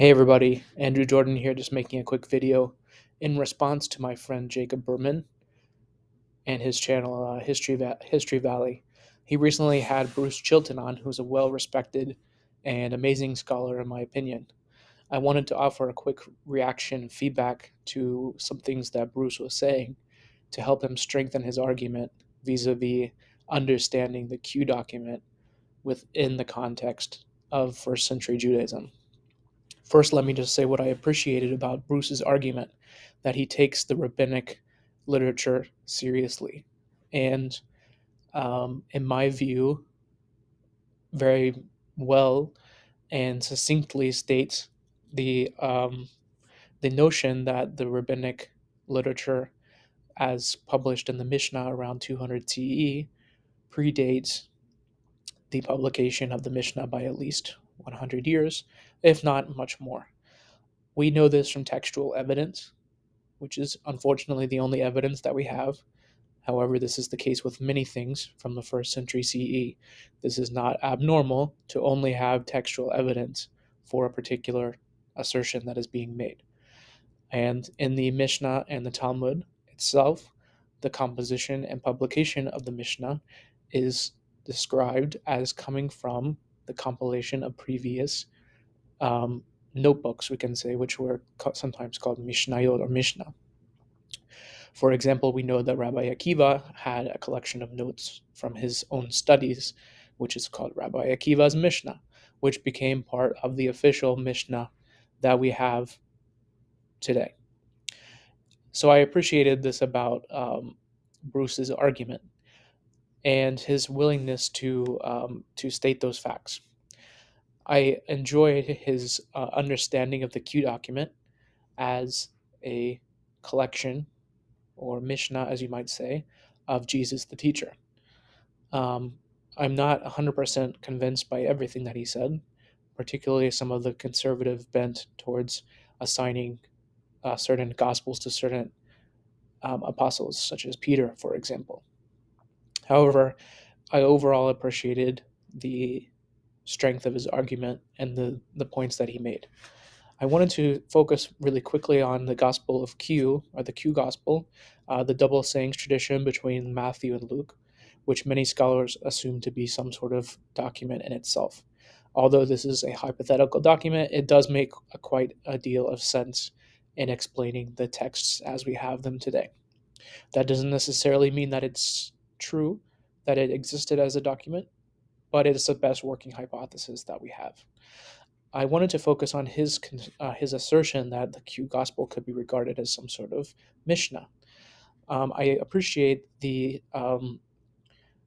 Hey everybody, Andrew Jordan here, just making a quick video in response to my friend Jacob Berman and his channel History Valley. He recently had Bruce Chilton on, who's a well-respected and amazing scholar in my opinion. I wanted to offer a quick reaction feedback to some things that Bruce was saying to help him strengthen his argument vis-a-vis understanding the Q document within the context of first century Judaism. First, let me just say what I appreciated about Bruce's argument, that he takes the rabbinic literature seriously. And in my view, very well and succinctly states the notion that the rabbinic literature, as published in the Mishnah around 200 CE, predates the publication of the Mishnah by at least 100 years, if not much more. We know this from textual evidence, which is unfortunately the only evidence that we have. However, this is the case with many things from the first century CE. This is not abnormal to only have textual evidence for a particular assertion that is being made. And in the Mishnah and the Talmud itself, the composition and publication of the Mishnah is described as coming from the compilation of previous um, notebooks, we can say, which were sometimes called Mishnayot or Mishnah. For example, we know that Rabbi Akiva had a collection of notes from his own studies, which is called Rabbi Akiva's Mishnah, which became part of the official Mishnah that we have today. So I appreciated this about Bruce's argument and his willingness to state those facts. I enjoyed his understanding of the Q document as a collection, or Mishnah, as you might say, of Jesus the teacher. Um, I'm not 100% convinced by everything that he said, particularly some of the conservative bent towards assigning certain gospels to certain apostles, such as Peter, for example. However, I overall appreciated the strength of his argument and the points that he made. I wanted to focus really quickly on the Gospel of Q, or the Q Gospel, the double sayings tradition between Matthew and Luke, which many scholars assume to be some sort of document in itself. Although this is a hypothetical document, it does make quite a deal of sense in explaining the texts as we have them today. That doesn't necessarily mean that it's true, that it existed as a document, but it's the best working hypothesis that we have. I wanted to focus on his assertion that the Q gospel could be regarded as some sort of Mishnah. I appreciate the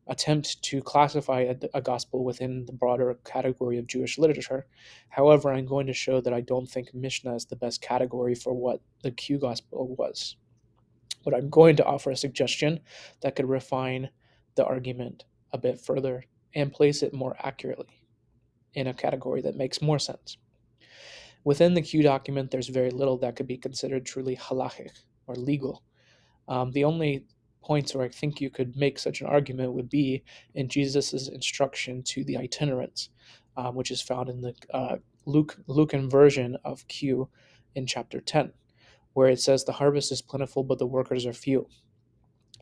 attempt to classify a gospel within the broader category of Jewish literature. However, I'm going to show that I don't think Mishnah is the best category for what the Q gospel was. But I'm going to offer a suggestion that could refine the argument a bit further and place it more accurately in a category that makes more sense. Within the Q document, there's very little that could be considered truly halachic or legal. The only points where I think you could make such an argument would be in Jesus' instruction to the itinerants, which is found in the Lucan version of Q in chapter 10, where it says, "The harvest is plentiful, but the workers are few."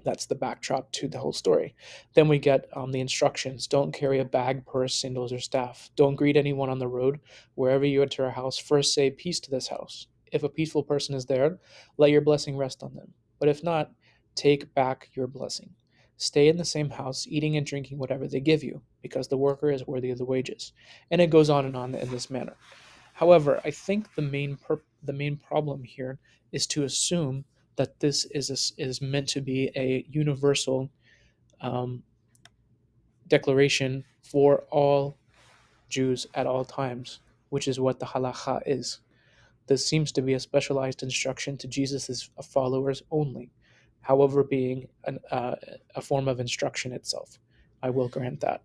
That's the backdrop to the whole story. Then we get the instructions. Don't carry a bag, purse, sandals, or staff. Don't greet anyone on the road. Wherever you enter a house, first say peace to this house. If a peaceful person is there, let your blessing rest on them. But if not, take back your blessing. Stay in the same house, eating and drinking whatever they give you, because the worker is worthy of the wages. And it goes on and on in this manner. However, I think the main problem here is to assume that this is meant to be a universal um, declaration for all Jews at all times, which is what the halacha is. This seems to be a specialized instruction to Jesus' followers only, however, being a form of instruction itself. I will grant that.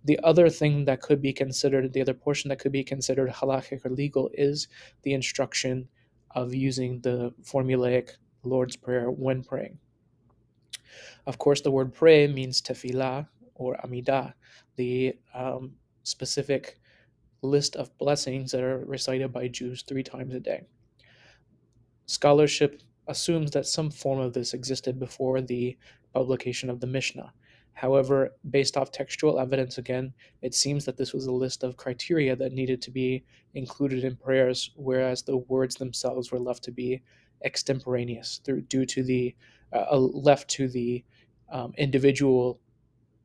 The other thing that could be considered, the other portion that could be considered halachic or legal, is the instruction of using the formulaic Lord's Prayer when praying. Of course, the word pray means tefillah or amidah, the specific list of blessings that are recited by Jews 3 times a day. Scholarship assumes that some form of this existed before the publication of the Mishnah. However, based off textual evidence again, it seems that this was a list of criteria that needed to be included in prayers, whereas the words themselves were left to be extemporaneous due to the left to the individual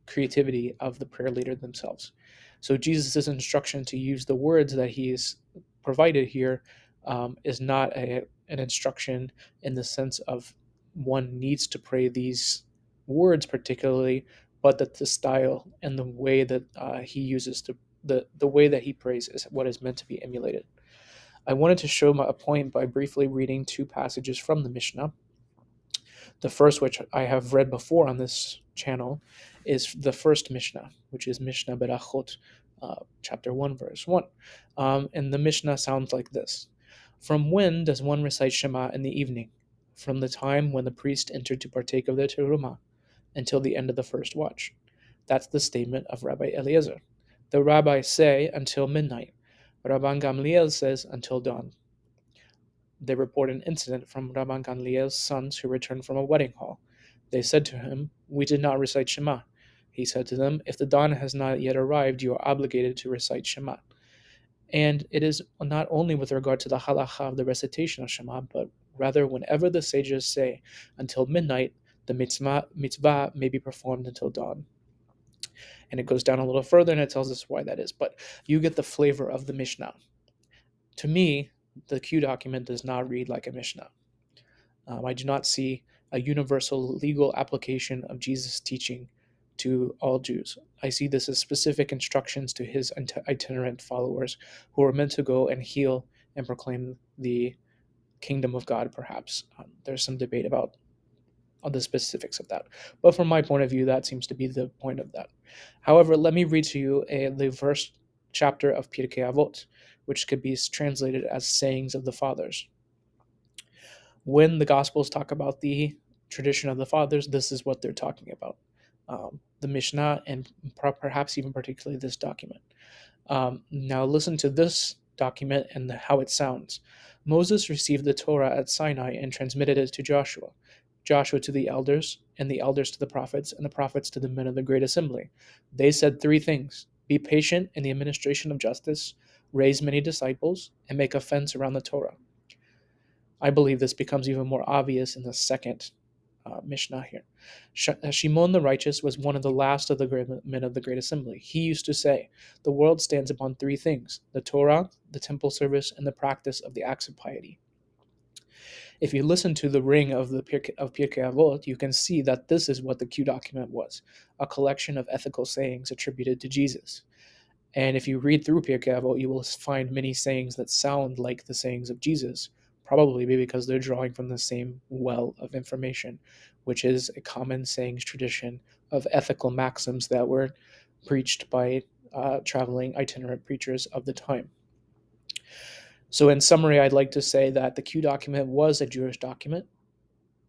creativity of the prayer leader themselves. So Jesus' instruction to use the words that he's provided here is not an instruction in the sense of one needs to pray these words particularly, but that the style and the way that he uses the way that he prays is what is meant to be emulated. I wanted to show a point by briefly reading 2 passages from the Mishnah. The first, which I have read before on this channel, is the first Mishnah, which is Mishnah Berachot, chapter 1, verse 1. And the Mishnah sounds like this. From when does one recite Shema in the evening? From the time when the priest entered to partake of the terumah until the end of the first watch. That's the statement of Rabbi Eliezer. The rabbis say until midnight. Rabban Gamliel says until dawn. They report an incident from Rabban Gamliel's sons who returned from a wedding hall. They said to him, "We did not recite Shema." He said to them, "If the dawn has not yet arrived, you are obligated to recite Shema." And it is not only with regard to the halacha of the recitation of Shema, but rather whenever the sages say until midnight, the mitzvah may be performed until dawn. And it goes down a little further and it tells us why that is. But you get the flavor of the Mishnah. To me, the Q document does not read like a Mishnah. I do not see a universal legal application of Jesus' teaching to all Jews. I see this as specific instructions to his itinerant followers who are meant to go and heal and proclaim the kingdom of God, perhaps. There's some debate about the specifics of that. But from my point of view, that seems to be the point of that. However, let me read to you the first chapter of Pirkei Avot, which could be translated as sayings of the fathers. When the Gospels talk about the tradition of the fathers, this is what they're talking about. The Mishnah and perhaps even particularly this document. Now listen to this document and how it sounds. Moses received the Torah at Sinai and transmitted it to Joshua. Joshua to the elders, and the elders to the prophets, and the prophets to the men of the great assembly. They said 3 things: be patient in the administration of justice, raise many disciples, and make a fence around the Torah. I believe this becomes even more obvious in the second Mishnah here. Shimon the righteous was one of the last of the men of the great assembly. He used to say, "The world stands upon 3 things: the Torah, the temple service, and the practice of the acts of piety." If you listen to the ring of Pirkei Avot, you can see that this is what the Q document was: a collection of ethical sayings attributed to Jesus. And if you read through Pirkei Avot, you will find many sayings that sound like the sayings of Jesus, probably because they're drawing from the same well of information, which is a common sayings tradition of ethical maxims that were preached by traveling itinerant preachers of the time. So in summary, I'd like to say that the Q document was a Jewish document,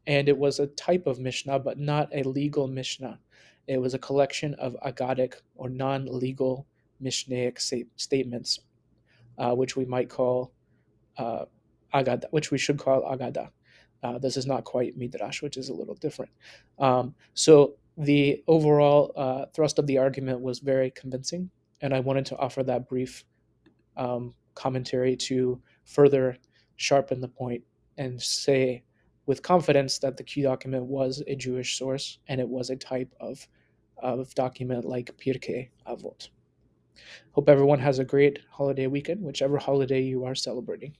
and it was a type of Mishnah, but not a legal Mishnah. It was a collection of Agadic or non-legal Mishnaic statements, which we might call Agada, which we should call Agada. This is not quite Midrash, which is a little different. So the overall thrust of the argument was very convincing, and I wanted to offer that brief commentary to further sharpen the point and say with confidence that the Q document was a Jewish source and it was a type of document like Pirkei Avot. Hope everyone has a great holiday weekend, whichever holiday you are celebrating.